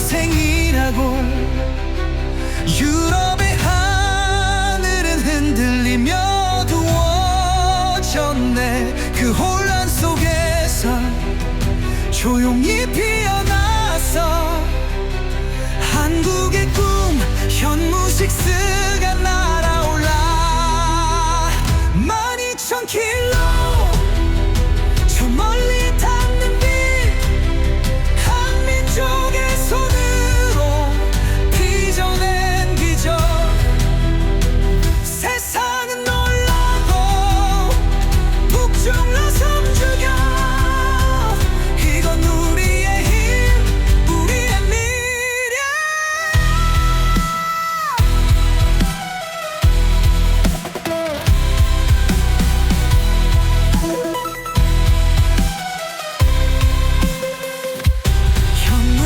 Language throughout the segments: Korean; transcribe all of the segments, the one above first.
고생이라고. 유럽의 하늘은 흔들리며 두어졌네. 그 혼란 속에서 조용히 피어났어. 한국의 꿈 현무식스가 날아올라. 12,000km 저 멀리 닿는 빛, 한민족의 손으로 빚어낸 기적. 세상은 놀라고 북중러 섬죽여. 이건 우리의 힘, 우리의 미래.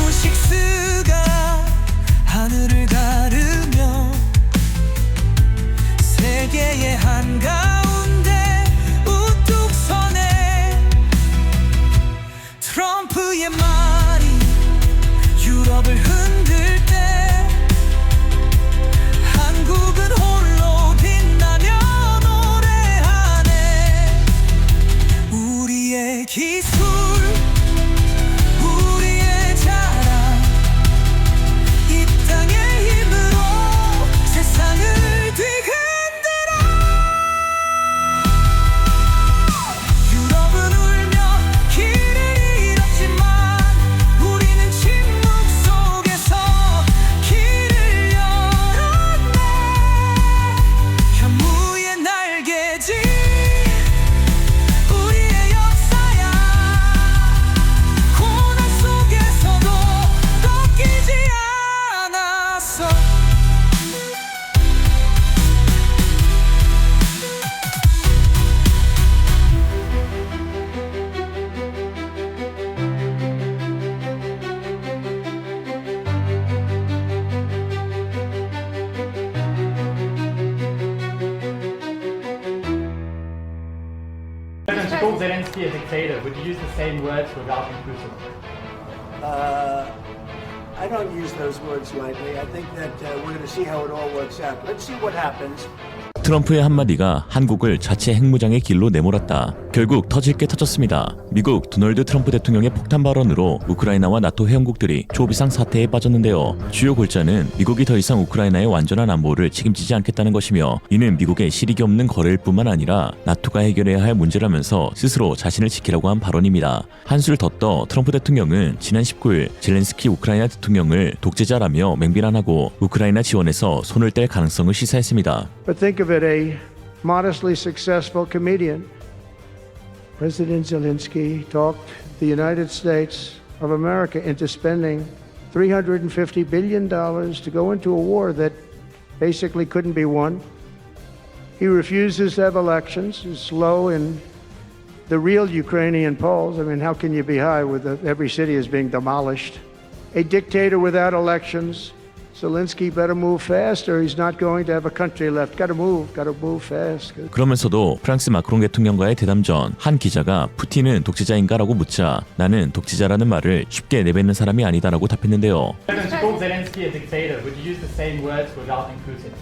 현무식스가 하늘을 가르며 세계의 한가운데 우뚝 서네. 트럼프의 말이 유럽을 흔들 때 한국은 홀로 빛나며 노래하네. 우리의 기술, 우리의 자랑, 이 땅의 힘으로 세상을 뒤흔들어. 유럽은 울며 길을 잃었지만 우리는 침묵 속에서 길을 열었네. 현무의 날개지 우리의 역사야. 고난 속에서도 꺾이지 않았어. President called Zelensky a dictator. Would you use the same words regarding Putin? I don't use those words lightly. I think that we're going to see how it all works out. Let's see what happens. 트럼프의 한마디가 한국을 자체 핵무장의 길로 내몰았다. 결국 터질 게 터졌습니다. 미국 도널드 트럼프 대통령의 폭탄 발언으로 우크라이나와 나토 회원국들이 초비상 사태에 빠졌는데요. 주요 골자는 미국이 더 이상 우크라이나의 완전한 안보를 책임지지 않겠다는 것이며, 이는 미국의 실익이 없는 거래일 뿐만 아니라 나토가 해결해야 할 문제라면서 스스로 자신을 지키라고 한 발언입니다. 한술 더 떠 트럼프 대통령은 지난 19일 젤렌스키 우크라이나 대통령을 독재자라며 맹비난하고 우크라이나 지원에서 손을 뗄 가능성을 시사했습니다. But think of it, a modestly successful comedian. President Zelensky talked the United States of America into spending $350 billion to go into a war that basically couldn't be won. He refuses to have elections, is low in the real Ukrainian polls. I mean, how can you be high with every city is being demolished? A dictator without elections. Zelensky better move fast or he's not going to have a country left. Gotta move fast. 그러면서도 프랑스 마크롱 대통령과의 대담 전 한 기자가 푸틴은 독재자인가라고 묻자 나는 독재자라는 말을 쉽게 내뱉는 사람이 아니다라고 답했는데요. President called Zelensky a dictator. Would you use the same words regarding Putin?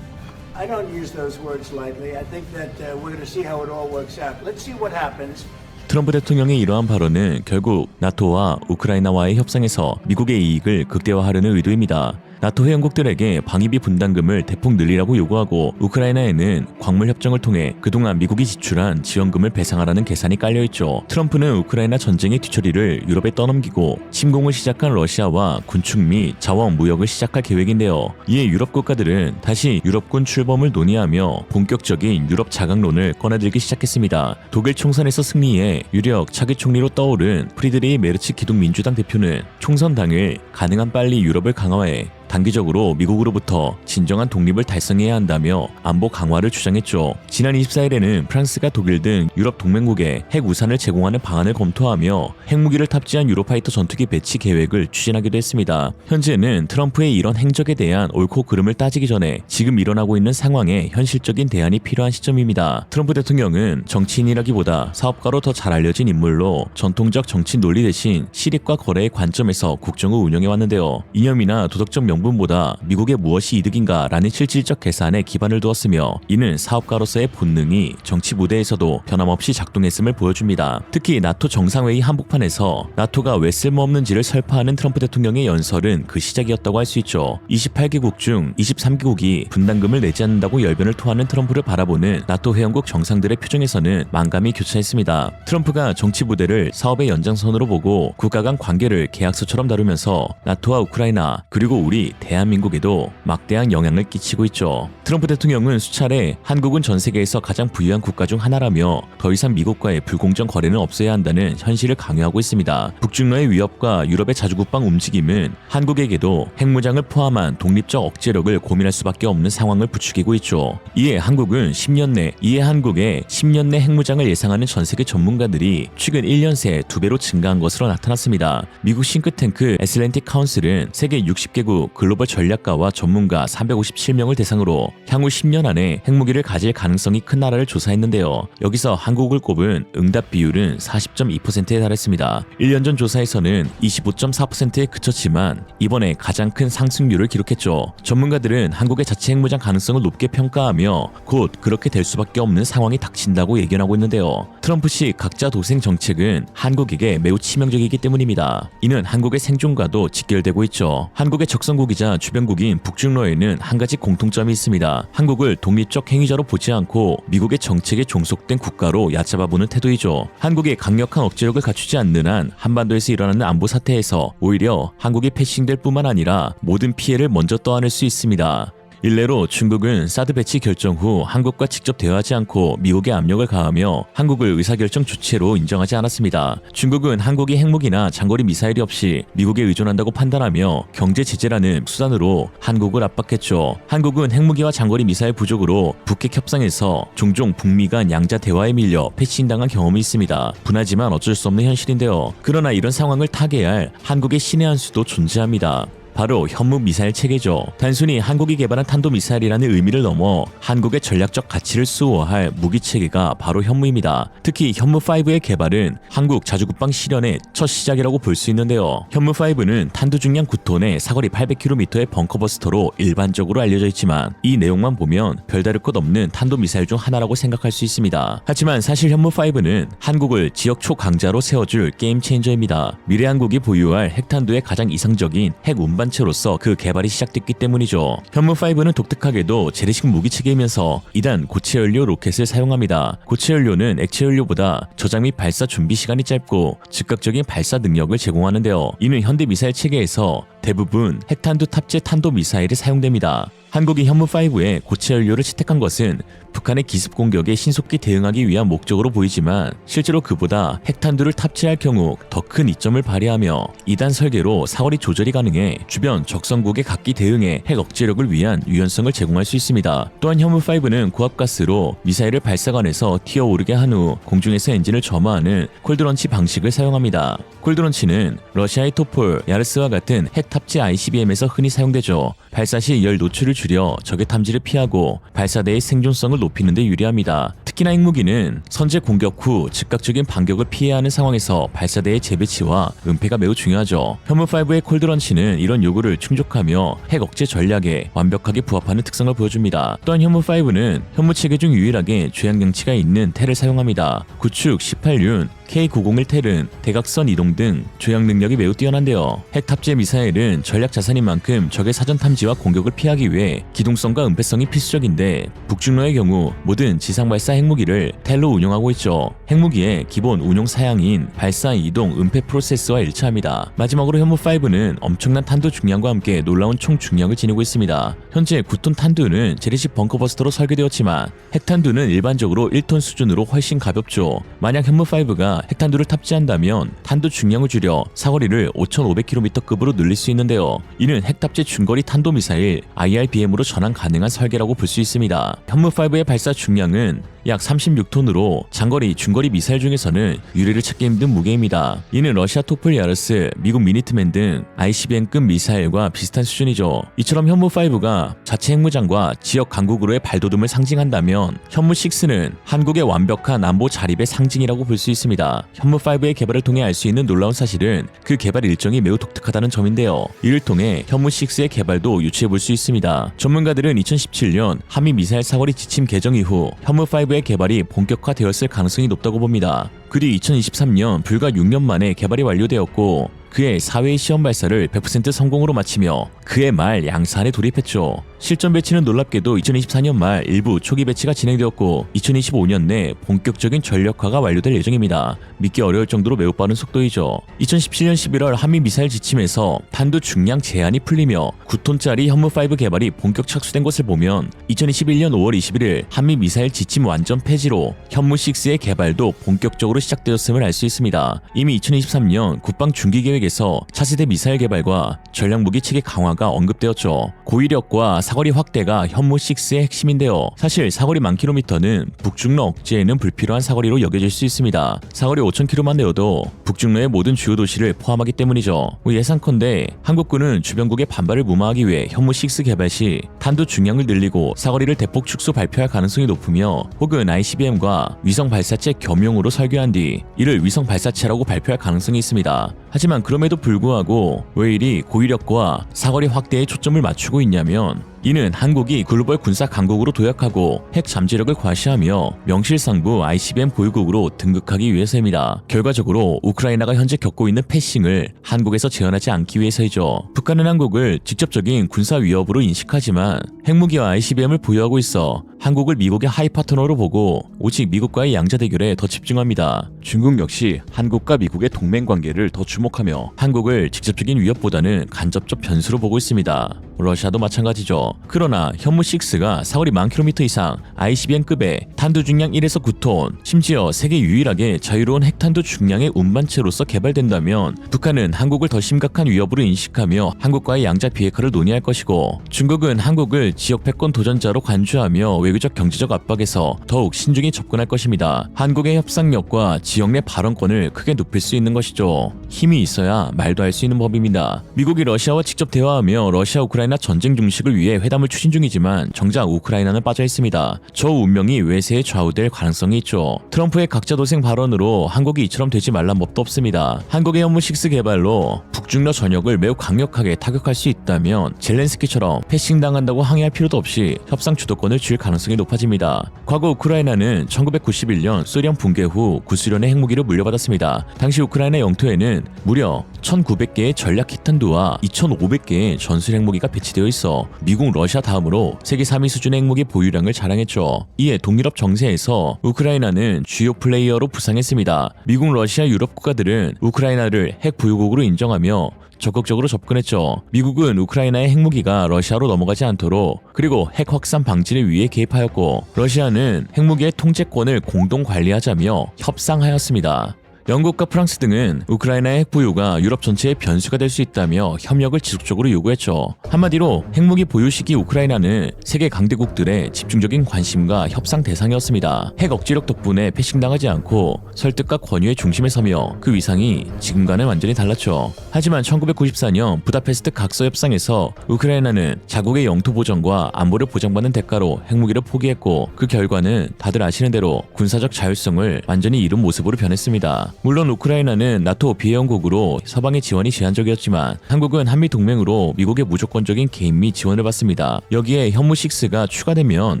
I don't use those words lightly. I think that we're going to see how it all works out. Let's see what happens. 트럼프 대통령의 이러한 발언은 결국 나토와 우크라이나와의 협상에서 미국의 이익을 극대화하려는 의도입니다. 나토 회원국들에게 방위비 분담금을 대폭 늘리라고 요구하고 우크라이나에는 광물 협정을 통해 그동안 미국이 지출한 지원금을 배상하라는 계산이 깔려있죠. 트럼프는 우크라이나 전쟁의 뒤처리를 유럽에 떠넘기고 침공을 시작한 러시아와 군축 및 자원 무역을 시작할 계획인데요. 이에 유럽 국가들은 다시 유럽군 출범을 논의하며 본격적인 유럽 자강론을 꺼내들기 시작했습니다. 독일 총선에서 승리해 유력 차기 총리로 떠오른 프리드리히 메르츠 기독민주당 대표는 총선 당일 가능한 빨리 유럽을 강화해 단기적으로 미국으로부터 진정한 독립을 달성해야 한다며 안보 강화를 주장했죠. 지난 24일에는 프랑스가 독일 등 유럽 동맹국에 핵 우산을 제공하는 방안을 검토하며 핵무기를 탑재한 유로파이터 전투기 배치 계획을 추진하기도 했습니다. 현재는 트럼프의 이런 행적에 대한 옳고 그름을 따지기 전에 지금 일어나고 있는 상황에 현실적인 대안이 필요한 시점입니다. 트럼프 대통령은 정치인이라기보다 사업가로 더 잘 알려진 인물로 전통적 정치 논리 대신 실익과 거래의 관점에서 국정을 운영해왔는데요. 이념이나 도덕적 명분보다 미국의 무엇이 이득인가라는 실질적 계산에 기반을 두었으며 이는 사업가로서의 본능이 정치 무대에서도 변함없이 작동했음을 보여줍니다. 특히 나토 정상회의 한복판에서 나토가 왜 쓸모없는지를 설파하는 트럼프 대통령의 연설은 그 시작이었다고 할 수 있죠. 28개국 중 23개국이 분담금을 내지 않는다고 열변을 토하는 트럼프를 바라보는 나토 회원국 정상들의 표정에서는 만감이 교차했습니다. 트럼프가 정치 무대를 사업의 연장선으로 보고 국가 간 관계를 계약서처럼 다루면서 나토와 우크라이나 그리고 우리 대한민국에도 막대한 영향을 끼치고 있죠. 트럼프 대통령은 수차례 한국은 전 세계에서 가장 부유한 국가 중 하나라며 더 이상 미국과의 불공정 거래는 없어야 한다는 현실을 강요하고 있습니다. 북중러의 위협과 유럽의 자주국방 움직임은 한국에게도 핵무장을 포함한 독립적 억제력을 고민할 수밖에 없는 상황을 부추기고 있죠. 이에 한국의 10년 내 핵무장을 예상하는 전 세계 전문가들이 최근 1년 새 2배로 증가한 것으로 나타났습니다. 미국 싱크탱크 애슬랜틱 카운슬은 세계 60개국 글로벌 전략가와 전문가 357명을 대상으로 향후 10년 안에 핵무기를 가질 가능성이 큰 나라를 조사했는데요. 여기서 한국을 꼽은 응답 비율은 40.2%에 달했습니다. 1년 전 조사에서는 25.4%에 그쳤지만 이번에 가장 큰 상승률을 기록했죠. 전문가들은 한국의 자체 핵무장 가능성을 높게 평가하며 곧 그렇게 될 수밖에 없는 상황이 닥친다고 예견하고 있는데요. 트럼프식 각자 도생 정책은 한국에게 매우 치명적이기 때문입니다. 이는 한국의 생존과도 직결되고 있죠. 한국의 적성국이자 주변국인 북중러에는 한 가지 공통점이 있습니다. 한국을 독립적 행위자로 보지 않고 미국의 정책에 종속된 국가로 얕잡아보는 태도이죠. 한국이 강력한 억제력을 갖추지 않는 한 한반도에서 일어나는 안보 사태에서 오히려 한국이 패싱될 뿐만 아니라 모든 피해를 먼저 떠안을 수 있습니다. 일례로 중국은 사드 배치 결정 후 한국과 직접 대화하지 않고 미국에 압력을 가하며 한국을 의사결정 주체로 인정하지 않았습니다. 중국은 한국이 핵무기나 장거리 미사일이 없이 미국에 의존한다고 판단하며 경제 제재라는 수단으로 한국을 압박했죠. 한국은 핵무기와 장거리 미사일 부족으로 북핵 협상에서 종종 북미 간 양자 대화에 밀려 패싱당한 경험이 있습니다. 분하지만 어쩔 수 없는 현실인데요. 그러나 이런 상황을 타개할 한국의 신의 한 수도 존재합니다. 바로 현무미사일 체계죠. 단순히 한국이 개발한 탄도미사일이라는 의미를 넘어 한국의 전략적 가치를 수호할 무기체계가 바로 현무입니다. 특히 현무5의 개발은 한국 자주국방 실현의 첫 시작이라고 볼 수 있는데요. 현무5는 탄두 중량 9톤에 사거리 800km의 벙커버스터로 일반적으로 알려져 있지만 이 내용만 보면 별다를 것 없는 탄도미사일 중 하나라고 생각할 수 있습니다. 하지만 사실 현무5는 한국을 지역 초강자로 세워줄 게임 체인저입니다. 미래 한국이 보유할 핵탄두의 가장 이상적인 핵 운반 채로서 그 개발이 시작됐기 때문이죠. 현무5는 독특하게도 재래식 무기 체계이면서 2단 고체 연료 로켓을 사용합니다. 고체 연료는 액체 연료보다 저장 및 발사 준비 시간이 짧고 즉각적인 발사 능력을 제공하는데요. 이는 현대 미사일 체계에서 대부분 핵탄두 탑재 탄도 미사일에 사용됩니다. 한국이 현무5에 고체 연료를 채택한 것은 북한의 기습 공격에 신속히 대응하기 위한 목적으로 보이지만 실제로 그보다 핵탄두를 탑재할 경우 더 큰 이점을 발휘하며 2단 설계로 사거리 조절이 가능해 주변 적성국의 각기 대응에 핵 억제력을 위한 유연성을 제공할 수 있습니다. 또한 현무5는 고압가스로 미사일을 발사관에서 튀어오르게 한 후 공중에서 엔진을 점화하는 콜드런치 방식을 사용합니다. 콜드런치는 러시아의 토폴, 야르스와 같은 핵 탑재 ICBM에서 흔히 사용되죠. 발사 시 열 노출을 줄여 적의 탐지를 피하고 발사대의 생존성을 높이는 데 유리합니다. 특히나 핵무기는 선제 공격 후 즉각적인 반격을 피해야 하는 상황에서 발사대의 재배치와 은폐가 매우 중요하죠. 현무5의 콜드런치는 이런 요구를 충족하며 핵 억제 전략에 완벽하게 부합하는 특성을 보여줍니다. 또한 현무5는 현무체계 중 유일하게 조향장치가 있는 텔을 사용합니다. 구축 18륜 K901 텔은 대각선 이동 등 조향 능력이 매우 뛰어난데요. 핵 탑재 미사일은 전략 자산인 만큼 적의 사전 탐지와 공격을 피하기 위해 기동성과 은폐성이 필수적인데 북중러의 경우 모든 지상 발사 핵무기를 텔로 운용하고 있죠. 핵무기의 기본 운용 사양인 발사, 이동, 은폐 프로세스와 일치합니다. 마지막으로 현무5는 엄청난 탄두 중량과 함께 놀라운 총 중량을 지니고 있습니다. 현재 9톤 탄두는 재래식 벙커버스터로 설계되었지만 핵탄두는 일반적으로 1톤 수준으로 훨씬 가볍죠. 만약 현무5가 우크라이나가 핵탄두를 탑재한다면 탄두 중량을 줄여 사거리를 5,500km급으로 늘릴 수 있는데요. 이는 핵 탑재 중거리 탄도미사일 IRBM으로 전환 가능한 설계라고 볼 수 있습니다. 현무5의 발사 중량은 약 36톤으로 장거리, 중거리 미사일 중에서는 유례를 찾기 힘든 무게입니다. 이는 러시아 토플 야르스, 미국 미니트맨 등 ICBM급 미사일과 비슷한 수준이죠. 이처럼 현무5가 자체 핵무장과 지역 강국으로의 발돋움을 상징한다면 현무6는 한국의 완벽한 안보 자립의 상징이라고 볼 수 있습니다. 현무5의 개발을 통해 알 수 있는 놀라운 사실은 그 개발 일정이 매우 독특하다는 점인데요. 이를 통해 현무6의 개발도 유추해 볼 수 있습니다. 전문가들은 2017년 한미 미사일 사거리 지침 개정 이후 현무5의 개발이 본격화되었을 가능성이 높다고 봅니다. 그뒤 2023년 불과 6년 만에 개발이 완료되었고 그의 4회의 시험 발사를 100% 성공으로 마치며 그해 말 양산에 돌입했죠. 실전 배치는 놀랍게도 2024년 말 일부 초기 배치가 진행되었고 2025년 내 본격적인 전력화가 완료될 예정입니다. 믿기 어려울 정도로 매우 빠른 속도이죠. 2017년 11월 한미 미사일 지침에서 탄두 중량 제한이 풀리며 9톤짜리 현무5 개발이 본격 착수된 것을 보면 2021년 5월 21일 한미 미사일 지침 완전 폐지로 현무6의 개발도 본격적으로 시작되었음을 알 수 있습니다. 이미 2023년 국방 중기 계획에서 차세대 미사일 개발과 전략무기 체계 강화가 언급되었죠. 고위력과 사거리 확대가 현무6의 핵심인데요. 사실 사거리 10,000km는 북중러 억제에는 불필요한 사거리로 여겨질 수 있습니다. 사거리 5,000km만 내어도 북중러의 모든 주요 도시를 포함하기 때문이죠. 예상컨대 한국군은 주변국의 반발을 무마하기 위해 현무6 개발 시 탄두 중량을 늘리고 사거리를 대폭 축소 발표할 가능성이 높으며 혹은 ICBM과 위성 발사체 겸용으로 설계한 뒤 이를 위성 발사체라고 발표할 가능성이 있습니다. 하지만 그럼에도 불구하고 왜 이리 고위력과 사거리 확대에 초점을 맞추고 있냐면 이는 한국이 글로벌 군사 강국으로 도약하고 핵 잠재력을 과시하며 명실상부 ICBM 보유국으로 등극하기 위해서입니다. 결과적으로 우크라이나가 현재 겪고 있는 패싱을 한국에서 재현하지 않기 위해서이죠. 북한은 한국을 직접적인 군사 위협으로 인식하지만 핵무기와 ICBM을 보유하고 있어 한국을 미국의 하이 파트너로 보고 오직 미국과의 양자 대결에 더 집중합니다. 중국 역시 한국과 미국의 동맹 관계를 더 주목하며 한국을 직접적인 위협보다는 간접적 변수로 보고 있습니다. 러시아도 마찬가지죠. 그러나 현무6가 사거리 10,000km 이상 ICBM급의 탄두 중량 1에서 9톤, 심지어 세계 유일하게 자유로운 핵탄두 중량의 운반체로서 개발된다면 북한은 한국을 더 심각한 위협으로 인식하며 한국과의 양자 비핵화를 논의할 것이고 중국은 한국을 지역 패권 도전자로 간주하며 외교적 경제적 압박에서 더욱 신중히 접근할 것입니다. 한국의 협상력과 지역 내 발언권을 크게 높일 수 있는 것이죠. 힘이 있어야 말도 할 수 있는 법입니다. 미국이 러시아와 직접 대화하며 러시아 우크라이나 전쟁 중식을 위해 회담을 추진 중이지만 정작 우크라이나는 빠져 있습니다. 저 운명이 외세에 좌우될 가능성이 있죠. 트럼프의 각자도생 발언으로 한국이 이처럼 되지 말란 법도 없습니다. 한국의 현무6 개발로 북중러 전역을 매우 강력하게 타격할 수 있다면 젤렌스키처럼 패싱당한다고 항의할 필요도 없이 협상 주도권을 쥘 가능성이 높아집니다. 과거 우크라이나는 1991년 소련 붕괴 후 구소련의 핵무기를 물려받았습니다. 당시 우크라이나 영토에는 무려 1,900개의 전략 핵탄두와 2,500개의 전술 핵무기가 배치되어 있어 미국, 러시아 다음으로 세계 3위 수준의 핵무기 보유량을 자랑했죠. 이에 동유럽 정세에서 우크라이나는 주요 플레이어로 부상했습니다. 미국, 러시아, 유럽 국가들은 우크라이나를 핵 보유국으로 인정하며 적극적으로 접근했죠. 미국은 우크라이나의 핵무기가 러시아로 넘어가지 않도록 그리고 핵 확산 방지를 위해 개입하였고 러시아는 핵무기의 통제권을 공동 관리하자며 협상하였습니다. 영국과 프랑스 등은 우크라이나의 핵 보유가 유럽 전체의 변수가 될 수 있다며 협력을 지속적으로 요구했죠. 한마디로 핵무기 보유 시기 우크라이나는 세계 강대국들의 집중적인 관심과 협상 대상이었습니다. 핵 억지력 덕분에 패싱당하지 않고 설득과 권유의 중심에 서며 그 위상이 지금과는 완전히 달랐죠. 하지만 1994년 부다페스트 각서 협상에서 우크라이나는 자국의 영토 보전과 안보를 보장받는 대가로 핵무기를 포기했고 그 결과는 다들 아시는 대로 군사적 자율성을 완전히 잃은 모습으로 변했습니다. 물론 우크라이나는 나토 비회원국으로 서방의 지원이 제한적이었지만 한국은 한미 동맹으로 미국의 무조건적인 개입 및 지원을 받습니다. 여기에 현무6가 추가되면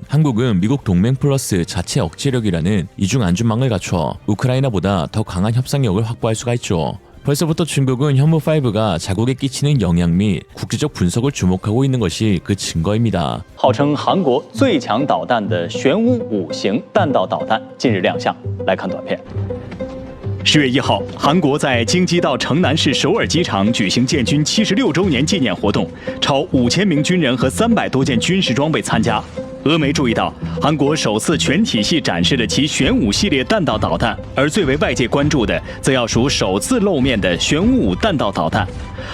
한국은 미국 동맹 플러스 자체 억제력이라는 이중 안중망을 갖춰 우크라이나보다 더 강한 협상력을 확보할 수가 있죠. 벌써부터 중국은 현무5가 자국에 끼치는 영향 및 국제적 분석을 주목하고 있는 것이 그 증거입니다. 号称韩国最强导弹的玄武5型弹道导弹近日亮相，来看短片。 10月1号，韩国在京畿道城南市首尔机场举行建军76周年纪念活动，超5000名军人和300多件军事装备参加。俄媒注意到，韩国首次全体系展示了其玄武系列弹道导弹，而最为外界关注的，则要数首次露面的玄武5弹道导弹。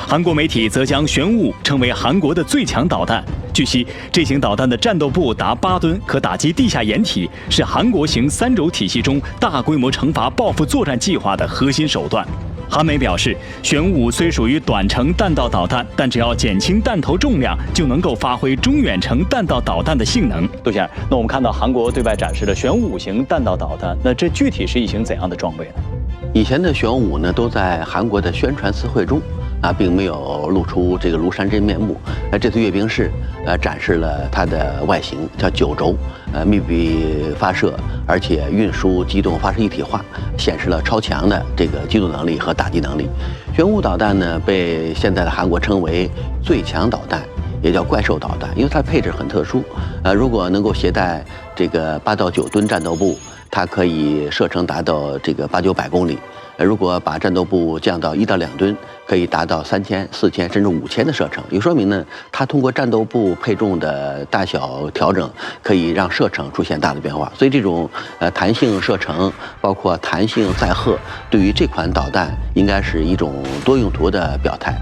韩国媒体则将玄武5称为韩国的最强导弹。据悉，这型导弹的战斗部达8吨，可打击地下掩体，是韩国型3轴体系中大规模惩罚报复作战计划的核心手段。韩媒表示，玄武5虽属于短程弹道导弹，但只要减轻弹头重量，就能够发挥中远程弹道导弹的性能。杜先生，那我们看到韩国对外展示的玄武5型弹道导弹，那这具体是一型怎样的装备呢？以前的玄武5呢，都在韩国的宣传词汇中并没有露出这个庐山真面目。这次阅兵式展示了它的外形，叫9轴，密闭发射，而且运输、机动、发射一体化，显示了超强的这个机动能力和打击能力。玄武5导弹呢，被现在的韩国称为最强导弹，也叫怪兽导弹，因为它配置很特殊。如果能够携带这个8到9吨战斗部，它可以射程达到这个800-900公里。如果把战斗部降到1到2吨，可以达到3000、4000甚至5000的射程。也说明呢，它通过战斗部配重的大小调整，可以让射程出现大的变化。所以这种弹性射程，包括弹性载荷，对于这款导弹应该是一种多用途的表态。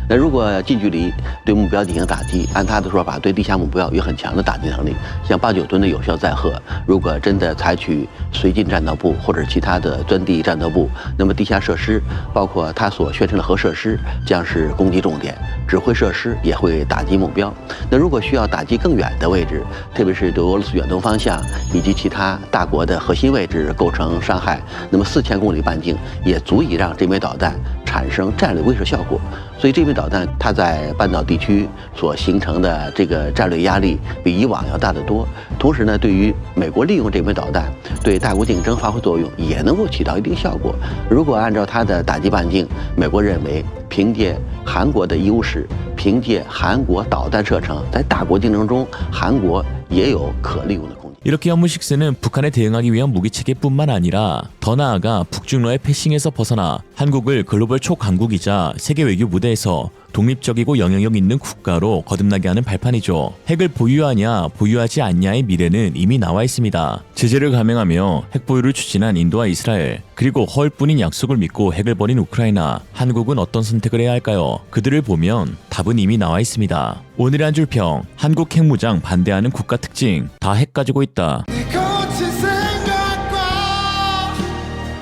那如果近距离对目标进行打击，按他的说法，对地下目标有很强的打击能力，像8、9吨的有效载荷，如果真的采取随进战斗部或者其他的钻地战斗部，那么地下设施，包括它所宣称的核设施，将是攻击重点，指挥设施也会打击目标。那如果需要打击更远的位置，特别是对俄罗斯远东方向以及其他大国的核心位置构成伤害，那么4000公里半径也足以让这枚导弹产生战略威慑效果。所以这枚导弹它在半岛地区所形成的这个战略压力比以往要大得多。同时呢，对于美国利用这枚导弹对大国竞争发挥作用，也能够起到一定效果。如果按照它的打击半径，美国认为凭借韩国的优势，凭借韩国导弹射程，在大国竞争中，韩国也有可利用的空间。 이렇게 현무6는 북한에 대응하기 위한 무기체계뿐만 아니라 더 나아가 북중러의 패싱에서 벗어나 한국을 글로벌 초강국이자 세계 외교 무대에서 독립적이고 영향력 있는 국가로 거듭나게 하는 발판이죠. 핵을 보유하냐 보유하지 않냐의 미래는 이미 나와 있습니다. 제재를 감행하며 핵 보유를 추진한 인도와 이스라엘, 그리고 허울뿐인 약속을 믿고 핵을 버린 우크라이나, 한국은 어떤 선택을 해야 할까요? 그들을 보면 답은 이미 나와 있습니다. 오늘의 한 줄 평, 한국 핵무장 반대하는 국가 특징, 다 핵 가지고 있다. 거친 생각과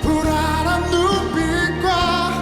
불안한 눈빛과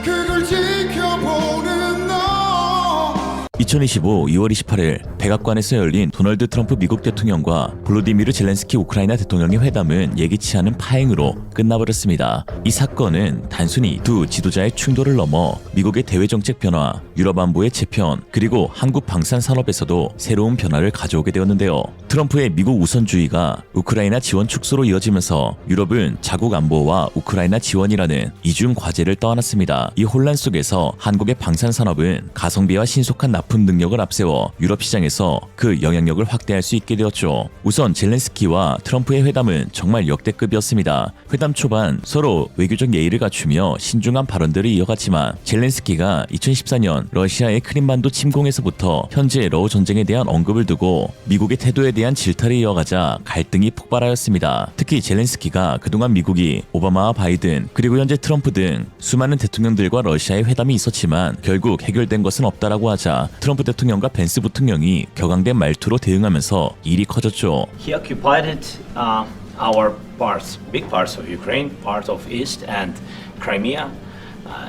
그걸 지켜보는 너 2025 2월 28일 백악관에서 열린 도널드 트럼프 미국 대통령과 볼로디미르 젤렌스키 우크라이나 대통령의 회담은 예기치 않은 파행으로 끝나버렸습니다. 이 사건은 단순히 두 지도자의 충돌을 넘어 미국의 대외정책 변화, 유럽 안보의 재편, 그리고 한국 방산 산업에서도 새로운 변화를 가져오게 되었는데요. 트럼프의 미국 우선주의가 우크라이나 지원 축소로 이어지면서 유럽은 자국 안보와 우크라이나 지원이라는 이중 과제를 떠안았습니다. 이 혼란 속에서 한국의 방산 산업은 가성비와 신속한 납품 능력을 앞세워 유럽 시장에서 그 영향력을 확대할 수 있게 되었죠. 우선 젤렌스키와 트럼프의 회담은 정말 역대급이었습니다. 회담 초반 서로 외교적 예의를 갖추며 신중한 발언들을 이어갔지만 젤렌스키가 2014년 러시아의 크림반도 침공에서부터 현재 러우 전쟁에 대한 언급을 두고 미국의 태도에 대한 질타를 이어가자 갈등이 폭발하였습니다. 특히 젤렌스키가 그동안 미국이 오바마와 바이든 그리고 현재 트럼프 등 수많은 대통령들과 러시아의 회담이 있었지만 결국 해결된 것은 없다라고 하자 트럼프 대통령과 벤스 부통령이 격앙된 말투로 대응하면서 일이 커졌죠. He occupied our parts, big parts of Ukraine, part of East and Crimea.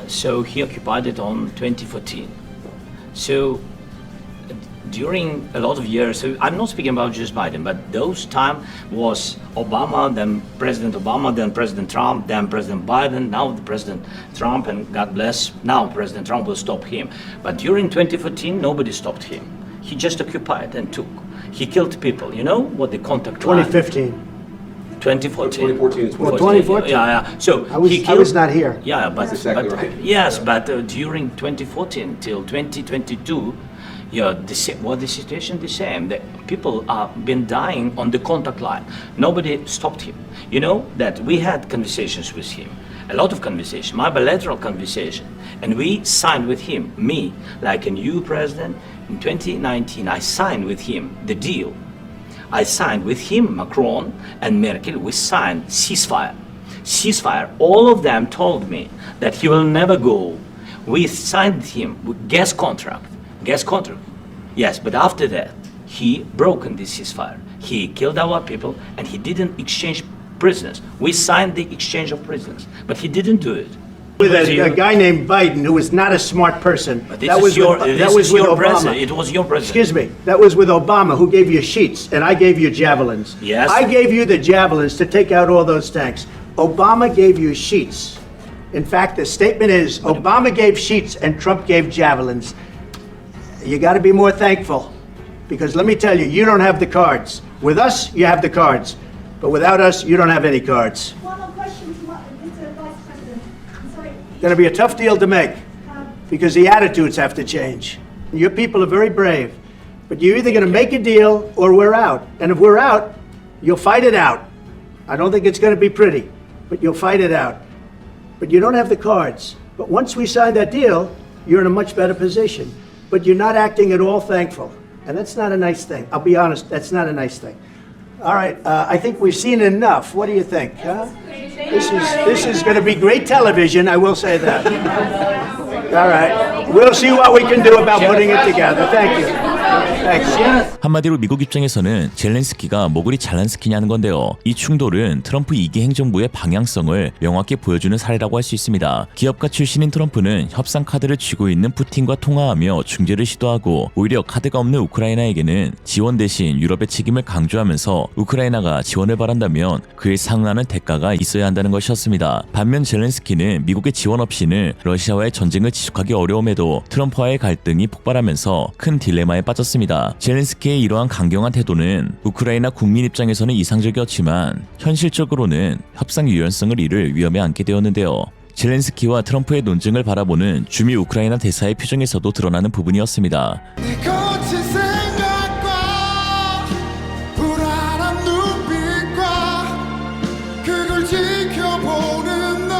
So he occupied it on 2014. So during a lot of years, so I'm not speaking about just Biden, but those time was Obama, then President Trump, then President Biden, now the President Trump, and God bless, now President Trump will stop him. But during 2014, nobody stopped him. He just occupied and took. He killed people. You know what the contact line? 2015. 2014. 2014 is Well, 2014. Yeah. So I was not here. Yeah, but, That's exactly but right. yes, but during 2014 till 2022, yeah, the situation the same. The people are been dying on the contact line. Nobody stopped him. You know that we had conversations with him, a lot of conversation, my bilateral conversation, and we signed with him. Me, like a new president in 2019, I signed with him the deal. I signed with him, Macron and Merkel, we signed ceasefire. Ceasefire. All of them told me that he will never go. We signed him with gas contract. Gas contract. Yes, but after that, he broken this ceasefire. He killed our people and he didn't exchange prisoners. We signed the exchange of prisoners, but he didn't do it. With a guy named Biden who was not a smart person. But this is your president. It was your president. Excuse me. That was with Obama, who gave you sheets, and I gave you javelins. Yes. I gave you the javelins to take out all those tanks. Obama gave you sheets. In fact, the statement is Obama gave sheets and Trump gave javelins. You got to be more thankful, because let me tell you, you don't have the cards. With us, you have the cards, but without us, you don't have any cards. One more question to Mr. Vice President. I'm sorry. Going to be a tough deal to make, because the attitudes have to change. Your people are very brave, but you're either going to make a deal or we're out. And if we're out, you'll fight it out. I don't think it's going to be pretty, but you'll fight it out. But you don't have the cards. But once we sign that deal, you're in a much better position. But you're not acting at all thankful. And that's not a nice thing. I'll be honest, that's not a nice thing. All right, I think we've seen enough. What do you think? Huh? This is going to be great television, I will say that. All right, we'll see what we can do about putting it together. Thank you. Thank you. 한마디로 미국 입장에서는 젤렌스키가 뭐 그리 잘난 스키냐는 건데요. 이 충돌은 트럼프 2기 행정부의 방향성을 명확히 보여주는 사례라고 할 수 있습니다. 기업가 출신인 트럼프는 협상 카드를 쥐고 있는 푸틴과 통화하며 중재를 시도하고, 오히려 카드가 없는 우크라이나에게는 지원 대신 유럽의 책임을 강조하면서 우크라이나가 지원을 바란다면 그에 상응하는 대가가 있어야 한다는 것이었습니다. 반면 젤렌스키는 미국의 지원 없이는 러시아와의 전쟁을 지속하기 어려움에도 트럼프와의 갈등이 폭발하면서 큰 딜레마에 빠졌습니다. 젤렌스키의 이러한 강경한 태도는 우크라이나 국민 입장에서는 이상적이었지만 현실적으로는 협상 유연성을 잃을 위험에 안게 되었는데요. 젤렌스키와 트럼프의 논쟁을 바라보는 주미 우크라이나 대사의 표정에서도 드러나는 부분이었습니다. 네 거친 생각과 불안한 눈빛과 그걸 지켜보는 너.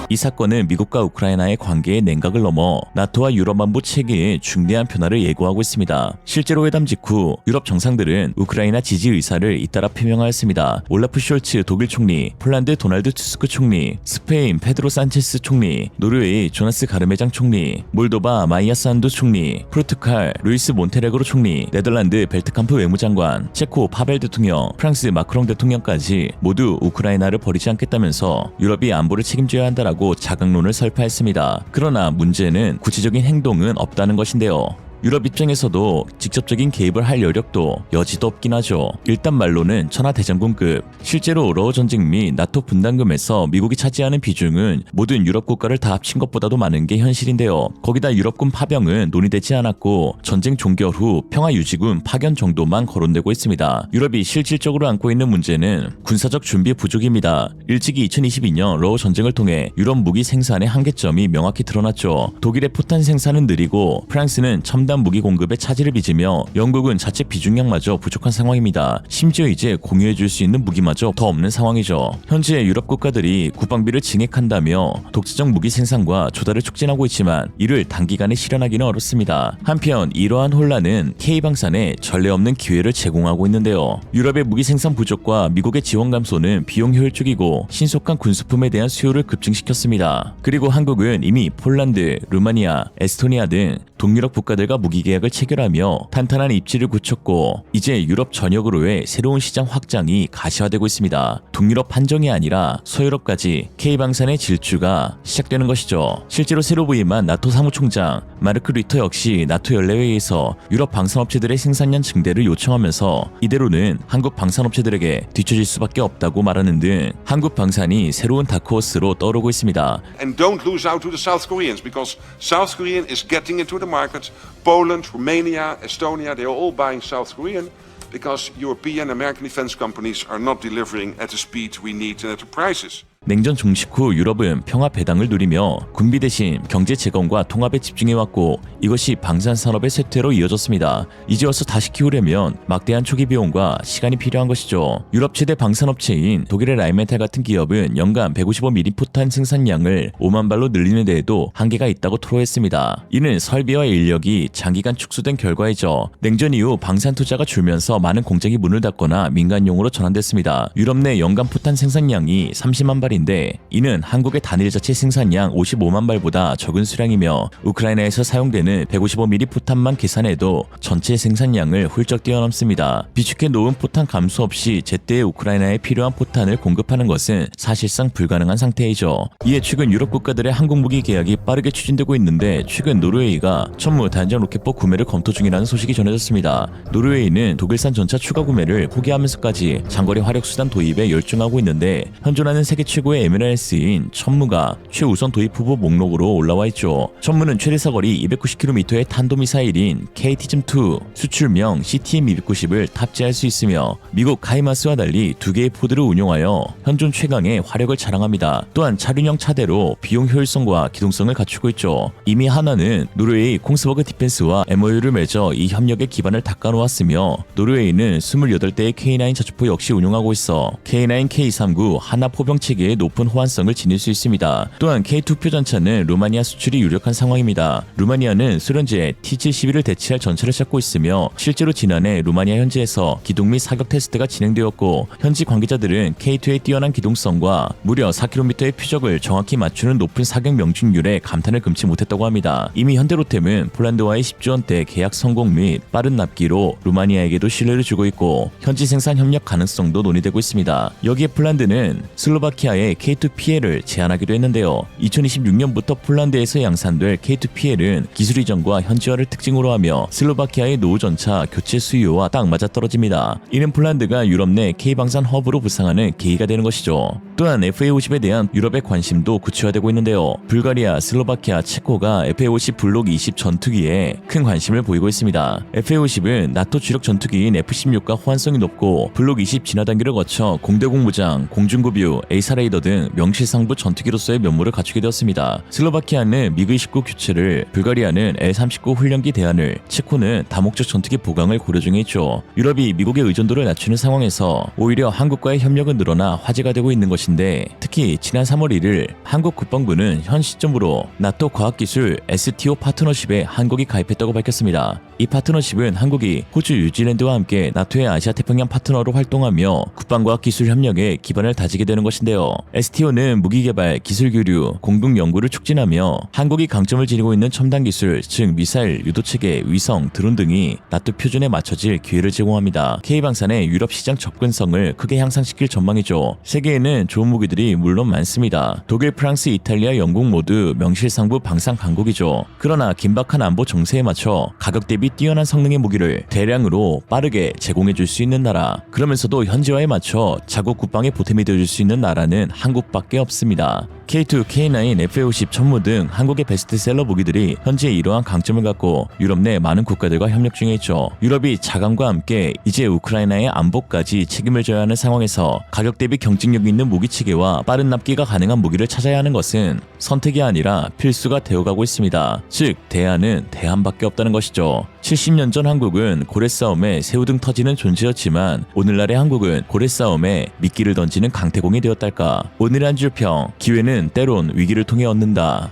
이 사건은 미국과 우크라이나의 관계의 냉각을 넘어 나토와 유럽 안보 체계에 중대한 변화를 예고하고 있습니다. 실제로 회담 직후 유럽 정상들은 우크라이나 지지 의사를 잇따라 표명하였습니다. 올라프 숄츠 독일 총리, 폴란드 도날드 투스크 총리, 스페인 페드로 산체스 총리, 노르웨이 조나스 가르메장 총리, 몰도바 마이야 산두 총리, 포르투갈 루이스 몬테네그로 총리, 네덜란드 벨트캄프 외무장관, 체코 파벨 대통령, 프랑스 마크롱 대통령까지 모두 우크라이나를 버리지 않겠다면서 유럽이 안보를 책임져야 한다라고 자강론을 설파했습니다. 그러나 문제는 구체적인 행동은 없다는 것인데요. 유럽 입장에서도 직접적인 개입을 할 여력도 여지도 없긴 하죠. 일단 말로는 천하대장군급, 실제로 러우 전쟁 및 나토 분담금에서 미국이 차지하는 비중은 모든 유럽 국가를 다 합친 것보다도 많은 게 현실인데요. 거기다 유럽군 파병은 논의되지 않았고 전쟁 종결 후 평화유지군 파견 정도만 거론되고 있습니다. 유럽이 실질적으로 안고 있는 문제는 군사적 준비 부족입니다. 일찍이 2022년 러우 전쟁을 통해 유럽 무기 생산의 한계점이 명확히 드러났죠. 독일의 포탄 생산은 느리고 프랑스는 첨단 무기 공급에 차질을 빚으며 영국은 자체 비중량마저 부족한 상황입니다. 심지어 이제 공유해줄 수 있는 무기마저 더 없는 상황이죠. 현재 유럽 국가들이 국방비를 증액한다며 독자적 무기 생산과 조달을 촉진하고 있지만 이를 단기간에 실현하기는 어렵습니다. 한편 이러한 혼란은 K방산에 전례 없는 기회를 제공하고 있는데요. 유럽의 무기 생산 부족과 미국의 지원 감소는 비용 효율적이고 신속한 군수품에 대한 수요를 급증시켰습니다. 그리고 한국은 이미 폴란드, 루마니아, 에스토니아 등 동유럽 국가들과 무기 계약을 체결하며 탄탄한 입지를 굳혔고 이제 유럽 전역으로의 새로운 시장 확장이 가시화되고 있습니다. 동유럽 한정이 아니라 서유럽까지 K방산의 질주가 시작되는 것이죠. 실제로 새로 부임한 나토 사무총장 마르크 류터 역시 나토 연례회의에서 유럽 방산업체들의 생산량 증대를 요청하면서 이대로는 한국 방산업체들에게 뒤처질 수밖에 없다고 말하는 등 한국 방산이 새로운 다크호스로 떠오르고 있습니다. And don't lose out to the South Koreans, because South Korean is getting into the market. Poland, Romania, Estonia, they are all buying South Korean because European and American defense companies are not delivering at the speed we need and at the prices. 냉전 종식 후 유럽은 평화 배당을 누리며 군비 대신 경제 재건과 통합에 집중해왔고 이것이 방산산업의 쇠퇴로 이어졌습니다. 이제 와서 다시 키우려면 막대한 초기 비용과 시간이 필요한 것이죠. 유럽 최대 방산업체인 독일의 라인메탈 같은 기업은 연간 155mm 포탄 생산량을 5만 발로 늘리는 데에도 한계가 있다고 토로했습니다. 이는 설비와 인력이 장기간 축소된 결과이죠. 냉전 이후 방산 투자가 줄면서 많은 공장이 문을 닫거나 민간용으로 전환됐습니다. 유럽 내 연간 포탄 생산량이 30만 발인데 이는 한국의 단일 자체 생산량 55만 발보다 적은 수량이며 우크라이나에서 사용되는 155mm 포탄만 계산해도 전체 생산량을 훌쩍 뛰어넘습니다. 비축해 놓은 포탄 감소 없이 제때 우크라이나에 필요한 포탄을 공급하는 것은 사실상 불가능한 상태이죠. 이에 최근 유럽 국가들의 한국 무기 계약이 빠르게 추진되고 있는데 최근 노르웨이가 천무 단전 로켓포 구매를 검토 중이라는 소식이 전해졌습니다. 노르웨이는 독일산 전차 추가 구매를 포기하면서까지 장거리 화력수단 도입에 열중하고 있는데 현존하는 세계 최고의 에메랄스인 천무가 최우선 도입 후보 목록으로 올라와 있죠. 천무는 최대 사거리 290km의 탄도미사일인 KT즘-2 수출명 CTM-290을 탑재할 수 있으며 미국 하이마스와 달리 두 개의 포드를 운용하여 현존 최강의 화력을 자랑합니다. 또한 차륜형 차대로 비용 효율성과 기동성을 갖추고 있죠. 이미 하나는 노르웨이 콩스버그 디펜스와 MOU를 맺어 이 협력의 기반을 닦아놓았으며 노르웨이는 28대의 K9 자주포 역시 운용하고 있어 K9, K39 하나 포병 체계의 높은 호환성을 지닐 수 있습니다. 또한 K2표 전차는 루마니아 수출이 유력한 상황입니다. 루마니아는 소련제 T-71을 대체할 전차를 찾고 있으며 실제로 지난해 루마니아 현지에서 기동 및 사격 테스트가 진행되었고 현지 관계자들은 K2의 뛰어난 기동성과 무려 4km의 표적을 정확히 맞추는 높은 사격 명중률에 감탄을 금치 못했다고 합니다. 이미 현대로템은 폴란드와의 10조 원대 계약 성공 및 빠른 납기로 루마니아에게도 신뢰를 주고 있고 현지 생산 협력 가능성도 논의되고 있습니다. 여기에 폴란드는 슬로바키아의 K2PL을 제안하기도 했는데요. 2026년부터 폴란드에서 양산될 K2PL은 기술 이전과 현지화를 특징으로 하며 슬로바키아의 노후 전차 교체 수요와 딱 맞아떨어집니다. 이는 폴란드가 유럽 내 K방산 허브로 부상하는 계기가 되는 것이죠. 또한 FA50에 대한 유럽의 관심도 구체화되고 있는데요. 불가리아, 슬로바키아, 체코가 FA50 블록 20 전투기에 큰 관심을 보이고 있습니다. FA50은 나토 주력 전투기인 F-16과 호환성이 높고 블록 20 진화 단계를 거쳐 공대공 무장, 공중급유, 에이사레이더 등 명실상부 전투기로서의 면모를 갖추게 되었습니다. 슬로바키아는 미그-29 교체를, 불가리아는 L-39 훈련기 대안을, 체코는 다목적 전투기 보강을 고려 중에 있죠. 유럽이 미국의 의존도를 낮추는 상황에서 오히려 한국과의 협력은 늘어나 화제가 되고 있는 것인데 특히 지난 3월 1일 한국 국방부는 현 시점으로 나토 과학기술 STO 파트너십에 한국이 가입했다고 밝혔습니다. 이 파트너십은 한국이 호주, 뉴질랜드와 함께 나토의 아시아 태평양 파트너로 활동하며 국방과학 기술 협력에 기반을 다지게 되는 것인데요. STO는 무기 개발, 기술 교류, 공동 연구를 촉진하며 한국이 강점을 지니고 있는 첨단 기술, 즉 미사일, 유도체계, 위성, 드론 등이 나토 표준에 맞춰질 기회를 제공합니다. K방산의 유럽 시장 접근성을 크게 향상시킬 전망이죠. 세계에는 좋은 무기들이 물론 많습니다. 독일, 프랑스, 이탈리아, 영국 모두 명실상부 방산 강국이죠. 그러나 긴박한 안보 정세에 맞춰 가격 대비 뛰어난 성능의 무기를 대량으로 빠르게 제공해줄 수 있는 나라, 그러면서도 현지화에 맞춰 자국 국방에 보탬이 되어줄 수 있는 나라는 한국밖에 없습니다. K2, K9, FA50 천무 등 한국의 베스트셀러 무기들이 현재 이러한 강점을 갖고 유럽 내 많은 국가들과 협력 중에 있죠. 유럽이 자강과 함께 이제 우크라이나의 안보까지 책임을 져야 하는 상황에서 가격 대비 경쟁력 있는 무기 체계와 빠른 납기가 가능한 무기를 찾아야 하는 것은 선택이 아니라 필수가 되어가고 있습니다. 즉 대안은 대안밖에 없다는 것이죠. 70년 전 한국은 고래 싸움에 새우등 터지는 존재였지만 오늘날의 한국은 고래 싸움에 미끼를 던지는 강태공이 되었달까. 오늘의 한 줄 평, 기회는 때론 위기를 통해 얻는다.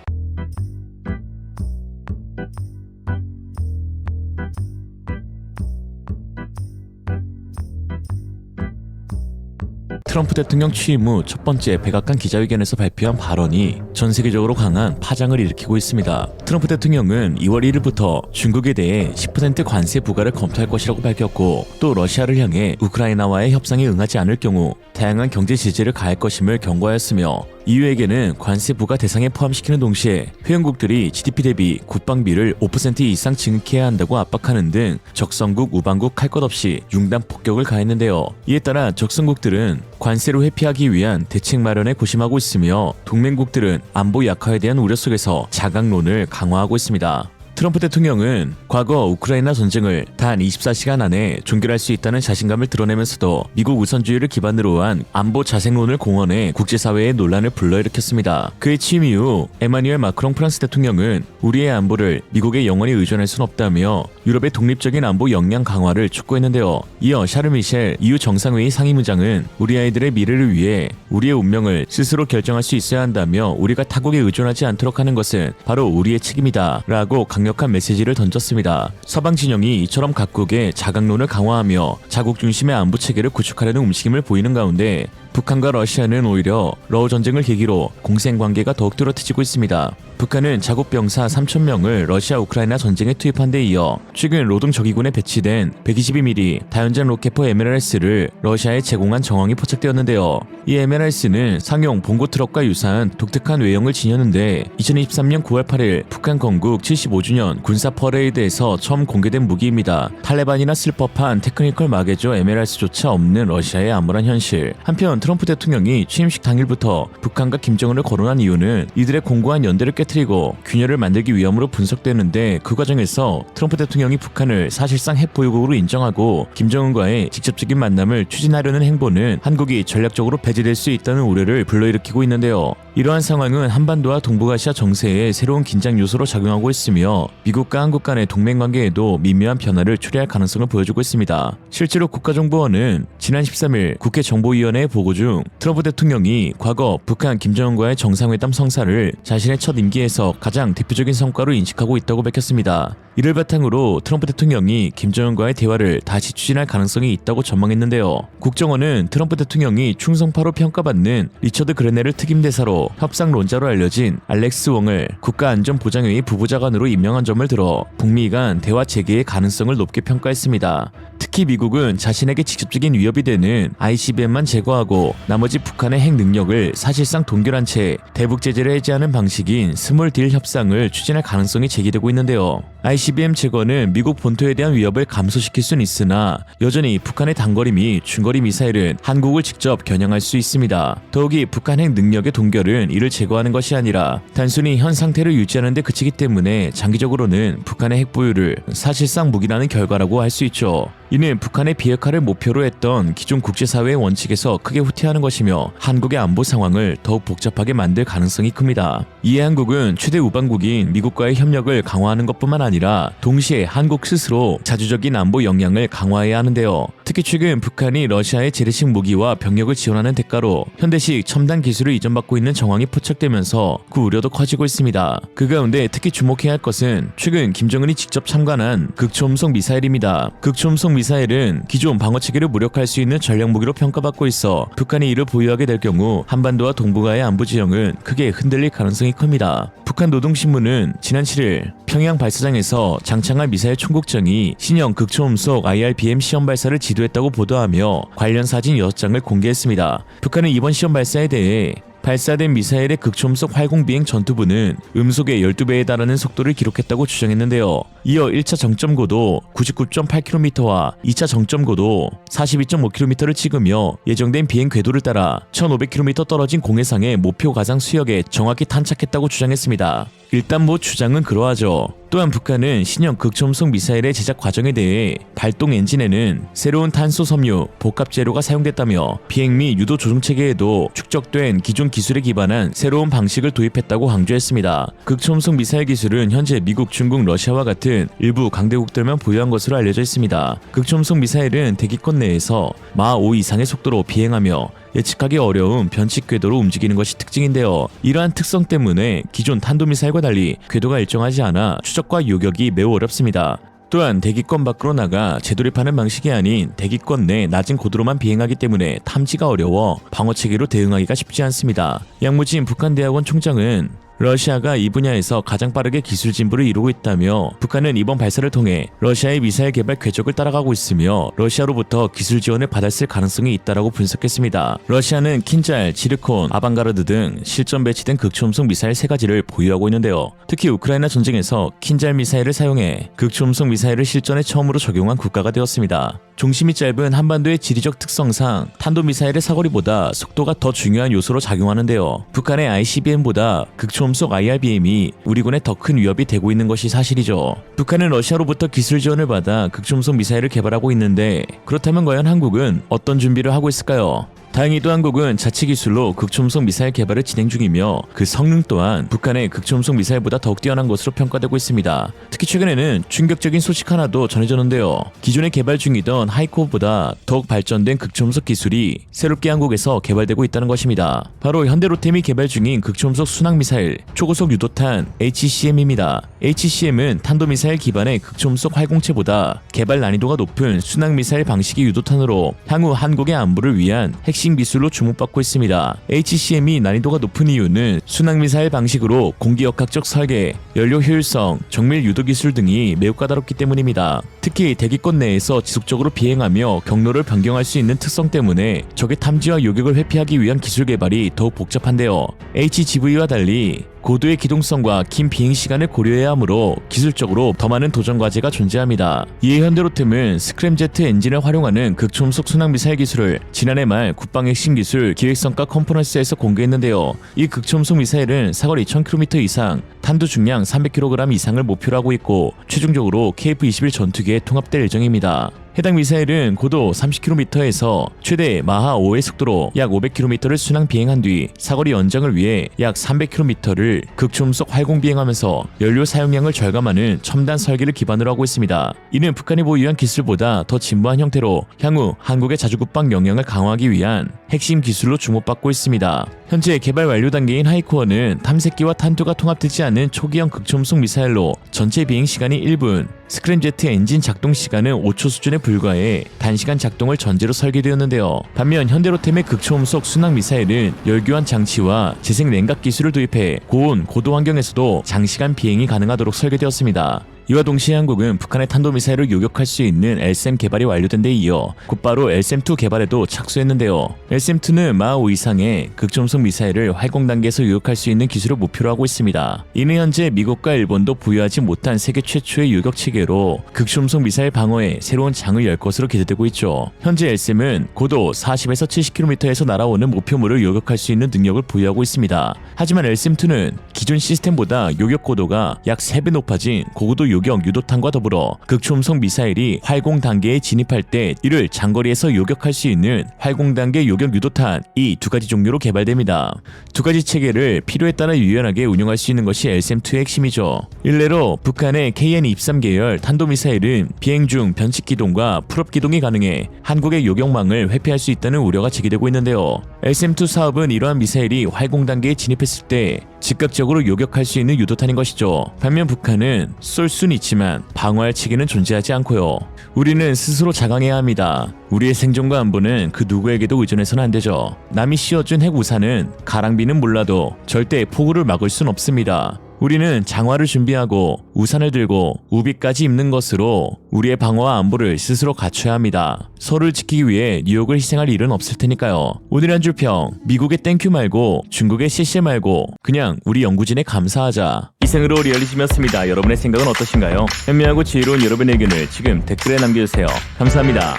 트럼프 대통령 취임 후 첫 번째 백악관 기자회견에서 발표한 발언이 전 세계적으로 강한 파장을 일으키고 있습니다. 트럼프 대통령은 2월 1일부터 중국에 대해 10% 관세 부과를 검토할 것이라고 밝혔고 또 러시아를 향해 우크라이나와의 협상에 응하지 않을 경우 다양한 경제 제재를 가할 것임을 경고하였으며 EU에게는 관세 부과 대상에 포함시키는 동시에 회원국들이 GDP 대비 국방비를 5% 이상 증액해야 한다고 압박하는 등 적성국, 우방국 할 것 없이 융단 폭격을 가했는데요. 이에 따라 적성국들은 관세로 회피하기 위한 대책 마련에 고심하고 있으며 동맹국들은 안보 약화에 대한 우려 속에서 자강론을 강화하고 있습니다. 트럼프 대통령은 과거 우크라이나 전쟁을 단 24시간 안에 종결할 수 있다는 자신감을 드러내면서도 미국 우선주의를 기반으로 한 안보 자생론을 공언해 국제사회의 논란을 불러일으켰습니다. 그의 취임 이후 에마뉘엘 마크롱 프랑스 대통령은 우리의 안보를 미국에 영원히 의존할 순 없다며 유럽의 독립적인 안보 역량 강화를 촉구했는데요. 이어 샤르 미셸 EU 정상회의 상임의장은 우리 아이들의 미래를 위해 우리의 운명을 스스로 결정할 수 있어야 한다며 우리가 타국에 의존하지 않도록 하는 것은 바로 우리의 책임이다 라고 강력한 메시지를 던졌습니다. 서방 진영이 이처럼 각국의 자강론을 강화하며 자국 중심의 안보 체계를 구축하려는 움직임을 보이는 가운데 북한과 러시아는 오히려 러우 전쟁을 계기로 공생관계가 더욱 뚜렷해지고 있습니다. 북한은 자국 병사 3,000명을 러시아 우크라이나 전쟁에 투입한 데 이어 최근 로동 적기군에 배치된 122mm 다연장 로켓포 MLRS를 러시아에 제공한 정황이 포착되었는데요. 이 MLRS는 상용 봉고 트럭과 유사한 독특한 외형을 지녔는데 2023년 9월 8일 북한 건국 75주년 군사 퍼레이드에서 처음 공개된 무기입니다. 탈레반이나 쓸 법한 테크니컬 마개조 MLRS조차 없는 러시아의 암울한 현실. 한편 트럼프 대통령이 취임식 당일부터 북한과 김정은을 거론한 이유는 이들의 공고한 연대를 깨트리고 균열을 만들기 위함으로 분석되는데 그 과정에서 트럼프 대통령이 북한을 사실상 핵보유국으로 인정하고 김정은과의 직접적인 만남을 추진하려는 행보는 한국이 전략적으로 배제될 수 있다는 우려를 불러일으키고 있는데요. 이러한 상황은 한반도와 동북아시아 정세에 새로운 긴장 요소로 작용하고 있으며 미국과 한국 간의 동맹관계에도 미묘한 변화를 초래할 가능성을 보여주고 있습니다. 실제로 국가정보원은 지난 13일 국회 정보위원회에 보고 중 트럼프 대통령이 과거 북한 김정은과의 정상회담 성사를 자신의 첫 임기에서 가장 대표적인 성과로 인식하고 있다고 밝혔습니다. 이를 바탕으로 트럼프 대통령이 김정은과의 대화를 다시 추진할 가능성이 있다고 전망했는데요. 국정원은 트럼프 대통령이 충성파로 평가받는 리처드 그레넬을 특임대사로 협상론자로 알려진 알렉스 웡을 국가안전보장회의 부부장관으로 임명한 점을 들어 북미 간 대화 재개의 가능성을 높게 평가했습니다. 특히 미국은 자신에게 직접적인 위협이 되는 ICBM만 제거하고 나머지 북한의 핵 능력을 사실상 동결한 채 대북 제재를 해제하는 방식인 스몰 딜 협상을 추진할 가능성이 제기되고 있는데요. ICBM 제거는 미국 본토에 대한 위협을 감소시킬 수는 있으나 여전히 북한의 단거리 및 중거리 미사일은 한국을 직접 겨냥할 수 있습니다. 더욱이 북한 핵 능력의 동결은 이를 제거하는 것이 아니라 단순히 현 상태를 유지하는 데 그치기 때문에 장기적으로는 북한의 핵 보유를 사실상 묵인하는 결과라고 할 수 있죠. 이는 북한의 비핵화를 목표로 했던 기존 국제사회의 원칙에서 크게 후퇴하는 것이며 한국의 안보 상황을 더욱 복잡하게 만들 가능성이 큽니다. 이에 한국은 최대 우방국인 미국과의 협력을 강화하는 것뿐만 아니라 동시에 한국 스스로 자주적인 안보 역량을 강화해야 하는데요. 특히 최근 북한이 러시아의 재래식 무기와 병력을 지원하는 대가로 현대식 첨단 기술을 이전받고 있는 정황이 포착되면서 그 우려도 커지고 있습니다. 그 가운데 특히 주목해야 할 것은 최근 김정은이 직접 참관한 극초음속 미사일입니다. 극초음속 미사일은 기존 방어체계를 무력화할 수 있는 전략무기로 평가받고 있어 북한이 이를 보유하게 될 경우 한반도와 동북아의 안보 지형은 크게 흔들릴 가능성이 큽니다. 북한 노동신문은 지난 7일 평양 발사장에서 장창한 미사일 총국장이 신형 극초음속 IRBM 시험 발사를 지도했다고 보도하며 관련 사진 6장을 공개했습니다. 북한은 이번 시험 발사에 대해 발사된 미사일의 극초음속 활공비행 전투부는 음속의 12배에 달하는 속도를 기록했다고 주장했는데요. 이어 1차 정점고도 99.8km와 2차 정점고도 42.5km를 찍으며 예정된 비행 궤도를 따라 1500km 떨어진 공해상의 목표 가상 수역에 정확히 탄착했다고 주장했습니다. 일단 주장은 그러하죠. 또한 북한은 신형 극초음속 미사일의 제작 과정에 대해 발동 엔진에는 새로운 탄소 섬유 복합 재료가 사용됐다며 비행 및 유도 조종 체계에도 축적된 기존 기술에 기반한 새로운 방식을 도입했다고 강조했습니다. 극초음속 미사일 기술은 현재 미국, 중국, 러시아와 같은 일부 강대국들만 보유한 것으로 알려져 있습니다. 극초음속 미사일은 대기권 내에서 마 5 이상의 속도로 비행하며 예측하기 어려운 변칙 궤도로 움직이는 것이 특징인데요. 이러한 특성 때문에 기존 탄도미사일과 달리 궤도가 일정하지 않아 추적과 요격이 매우 어렵습니다. 또한 대기권 밖으로 나가 재돌입하는 방식이 아닌 대기권 내 낮은 고도로만 비행하기 때문에 탐지가 어려워 방어체계로 대응하기가 쉽지 않습니다. 양무진 북한대학원 총장은 러시아가 이 분야에서 가장 빠르게 기술 진보를 이루고 있다며 북한은 이번 발사를 통해 러시아의 미사일 개발 궤적을 따라가고 있으며 러시아로부터 기술 지원을 받았을 가능성이 있다라고 분석했습니다. 러시아는 킨잘, 지르콘, 아방가르드 등 실전 배치된 극초음속 미사일 3가지를 보유하고 있는데요. 특히 우크라이나 전쟁에서 킨잘 미사일을 사용해 극초음속 미사일을 실전에 처음으로 적용한 국가가 되었습니다. 중심이 짧은 한반도의 지리적 특성상 탄도미사일의 사거리보다 속도가 더 중요한 요소로 작용하는데요. 북한의 ICBM보다 극초음속 극초음속 IRBM이 우리 군에 더 큰 위협이 되고 있는 것이 사실이죠. 북한은 러시아로부터 기술 지원을 받아 극초음속 미사일을 개발하고 있는데 그렇다면 과연 한국은 어떤 준비를 하고 있을까요? 다행히도 한국은 자체 기술로 극초음속 미사일 개발을 진행 중이며 그 성능 또한 북한의 극초음속 미사일보다 더욱 뛰어난 것으로 평가되고 있습니다. 특히 최근에는 충격적인 소식 하나도 전해졌는데요. 기존에 개발 중이던 하이코보다 더욱 발전된 극초음속 기술이 새롭게 한국에서 개발되고 있다는 것입니다. 바로 현대로템이 개발 중인 극초음속 순항미사일 초고속 유도탄 HCM입니다. HCM은 탄도미사일 기반의 극초음속 활공체보다 개발 난이도가 높은 순항미사일 방식의 유도탄으로 향후 한국의 안보를 위한 핵심 기술로 주목받고 있습니다. HCM이 난이도가 높은 이유는 순항미사일 방식으로 공기역학적 설계, 연료 효율성, 정밀 유도 기술 등이 매우 까다롭기 때문입니다. 특히 대기권 내에서 지속적으로 비행하며 경로를 변경할 수 있는 특성 때문에 적의 탐지와 요격을 회피하기 위한 기술 개발이 더욱 복잡한데요. HGV와 달리 고도의 기동성과 긴 비행 시간을 고려해야 하므로 기술적으로 더 많은 도전 과제가 존재합니다. 이에 현대로템은 스크램제트 엔진을 활용하는 극초음속 순항미사일 기술을 지난해 말 국방 핵심 기술 기획성과 컨퍼런스에서 공개했는데요. 이 극초음속 미사일은 사거리 1000km 이상, 탄두 중량 300kg 이상을 목표로 하고 있고 최종적으로 KF-21 전투기에 통합될 예정입니다. 해당 미사일은 고도 30km에서 최대 마하 5의 속도로 약 500km를 순항 비행한 뒤 사거리 연장을 위해 약 300km를 극초음속 활공 비행하면서 연료 사용량을 절감하는 첨단 설계를 기반으로 하고 있습니다. 이는 북한이 보유한 기술보다 더 진보한 형태로 향후 한국의 자주국방 역량을 강화하기 위한 핵심 기술로 주목받고 있습니다. 현재 개발 완료 단계인 하이코어는 탐색기와 탄두가 통합되지 않은 초기형 극초음속 미사일로 전체 비행 시간이 1분, 스크램제트 엔진 작동 시간은 5초 수준에 불과해 단시간 작동을 전제로 설계되었는데요. 반면 현대로템의 극초음속 순항 미사일은 열교환 장치와 재생 냉각 기술을 도입해 고온, 고도 환경에서도 장시간 비행이 가능하도록 설계되었습니다. 이와 동시에 한국은 북한의 탄도미사일을 요격할 수 있는 LSAM 개발이 완료된 데 이어 곧바로 LSAM-2 개발에도 착수했는데요. LSAM-2는 마하 5 이상의 극초음속 미사일을 활공 단계에서 요격할 수 있는 기술을 목표로 하고 있습니다. 이는 현재 미국과 일본도 보유하지 못한 세계 최초의 요격 체계로 극초음속 미사일 방어에 새로운 장을 열 것으로 기대되고 있죠. 현재 LSAM은 고도 40에서 70km에서 날아오는 목표물을 요격할 수 있는 능력을 보유하고 있습니다. 하지만 LSAM-2는 기존 시스템보다 요격 고도가 약 3배 높아진 고고도 요격 유도탄과 더불어 극초음속 미사일이 활공 단계에 진입할 때 이를 장거리에서 요격할 수 있는 활공 단계 요격 유도탄, 이 두 가지 종류로 개발됩니다. 두 가지 체계를 필요에 따라 유연하게 운용할 수 있는 것이 LSAM-2의 핵심이죠. 일례로 북한의 KN-23 계열 탄도미사일은 비행 중 변칙 기동과 풀업 기동이 가능해 한국의 요격망을 회피할 수 있다는 우려가 제기되고 있는데요. LSAM-2 사업은 이러한 미사일이 활공 단계에 진입했을 때 즉각적으로 요격할 수 있는 유도탄인 것이죠. 반면 북한은 쏠 수는 있지만 방어할 체계는 존재하지 않고요. 우리는 스스로 자강해야 합니다. 우리의 생존과 안보는 그 누구에게도 의존해서는 안 되죠. 남이 씌워준 핵우산은 가랑비는 몰라도 절대 폭우를 막을 순 없습니다. 우리는 장화를 준비하고 우산을 들고 우비까지 입는 것으로 우리의 방어와 안보를 스스로 갖춰야 합니다. 서로를 지키기 위해 뉴욕을 희생할 일은 없을 테니까요. 오늘의 한 줄 평, 미국의 땡큐 말고 중국의 씨씨 말고 그냥 우리 연구진에 감사하자. 이생으로 리얼리즘이었습니다. 여러분의 생각은 어떠신가요? 현명하고 지혜로운 여러분의 의견을 지금 댓글에 남겨주세요. 감사합니다.